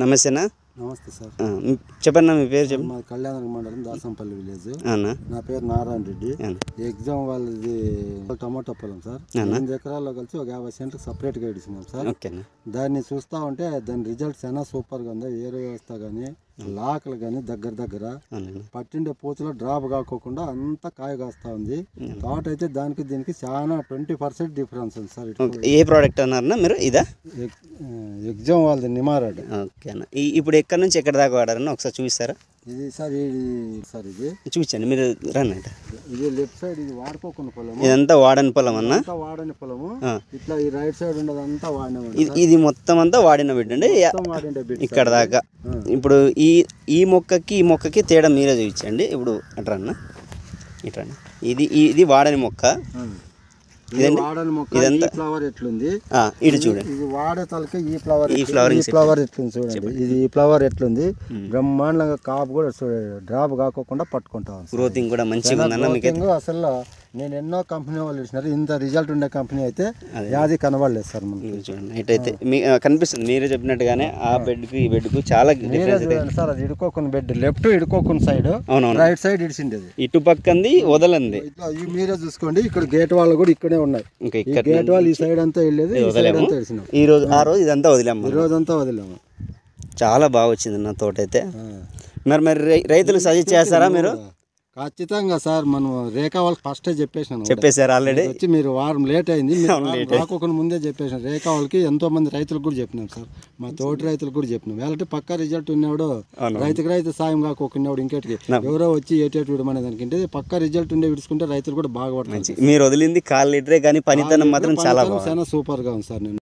నమస్తేనా? నమస్తే సార్. చెప్పండి, మీ పేరు చెప్పండి. మా కళ్యాణ మండలం దాసంపల్లి విలేజ్. అవునా? నా పేరు నారాయణ రెడ్డి. ఎగ్జామ్ వాళ్ళది టమాటో పొలం సార్. 8 ఎకరాల్లో కలిసి ఒక 50 సెంట్లు సపరేట్గా ఇడిచినాం సార్. దాన్ని చూస్తూ ఉంటే దాని రిజల్ట్ చాలా సూపర్గా ఉంది. ఏరు వ్యవస్థ కానీ లాకలు కానీ దగ్గర పట్టిండే పూచలో డ్రాప్ కాకోకుండా అంతా కాయ కాస్తా ఉంది. తోట అయితే దానికి దీనికి చాలా 20% డిఫరెన్స్ ఉంది సార్. ఏ ప్రోడక్ట్ అన్నారన్నా మీరు? ఇదా ఎగ్జామ్ వాళ్ళది నిమారాడ్. ఓకేనా. ఇప్పుడు ఎక్కడి నుంచి ఎక్కడి దాకా వాడారని ఒకసారి చూపిస్తారా? ఇది సార్ ఇది చూపించండి, మీరు రండి. ఇది లెఫ్ట్ సైడ్ ఇది వాడుకోకుండా పొలం. ఇదంతా వాడని పొలం అన్న? వాడని పొలము. ఇట్లా ఈ రైట్ సైడ్ ఉండదంతా వాడిన. ఇది మొత్తం అంతా వాడిన బిడ్డ అండి ఇక్కడ దాకా. ఇప్పుడు ఈ మొక్కకి ఈ మొక్కకి తేడా మీరే చూపించండి. ఇప్పుడు అట్రా అన్న, ఇట్రా. ఇది వాడని మొక్క. వాడని మొక్క. ఇదంతా ఫ్లవర్ ఎట్లుంది ఇటు చూడండి. ఇది వాడే తలకి ఈ ఫ్లవర్ ఎట్లుంది చూడండి. ఇది ఈ ఫ్లవర్ ఎట్లుంది బ్రహ్మాండంగా కాపు కూడా డ్రాప్ కాకోకుండా పట్టుకుంటాం. గ్రోతింగ్ కూడా మంచిగా ఉందన్న మీకు. అసలు నేను ఎన్నో కంపెనీ వాళ్ళు ఇచ్చినారు, ఇంత రిజల్ట్ ఉండే కంపెనీ అయితే యాది కనబడలేదు సార్ మనకి. చూడండి ఇటైతే కనిపిస్తుంది మీరే చెప్పినట్టుగానే. ఆ బెడ్కి ఈ బెడ్కు చాలా డిఫరెన్స్ సార్. అది ఇడుకోకుండా బెడ్ లెఫ్ట్ ఇడుకోకుండా సైడ్, రైట్ సైడ్ ఇడిచిండేది. ఇటు పక్కంది వదలంది. మీరే చూసుకోండి. ఇక్కడ గేట్ వాళ్ళు కూడా ఇక్కడే ఉన్నాయి. గేట్ వాళ్ళు ఈ సైడ్ అంతా వెళ్ళేది, ఈ రోజు ఆ రోజు ఇదంతా వదిలాము. ఈ రోజు అంతా వదిలాము. చాలా బాగా వచ్చింది నా తోట అయితే. మరి రైతులు సజెస్ట్ చేస్తారా మీరు? ఖచ్చితంగా సార్. మనం రేఖా వాళ్ళకి ఫస్టే చెప్పేశారు ఆల్రెడీ. వచ్చి మీరు వారం లేట్ అయింది, రాకోకుండా ముందే చెప్పేసాను. రేఖా వాళ్ళకి ఎంతో మంది రైతులకు కూడా చెప్పినాం సార్. మా తోటి రైతులకు కూడా చెప్పినాం. వాళ్ళంటే పక్కా రిజల్ట్ ఉన్నాడు, రైతు సాయం కాకోకున్నాడు. ఇంకేటికి ఎవరో వచ్చి ఏటేటి విడమనే దానికంటే పక్కా రిజల్ట్ ఉండే విడుచుకుంటే రైతులు కూడా బాగా పడుతుంది. మీరు వదిలింది 1/4 లీటరే కానీ పనితనం మాత్రం చాలా సూపర్ గా ఉంది సార్. నేను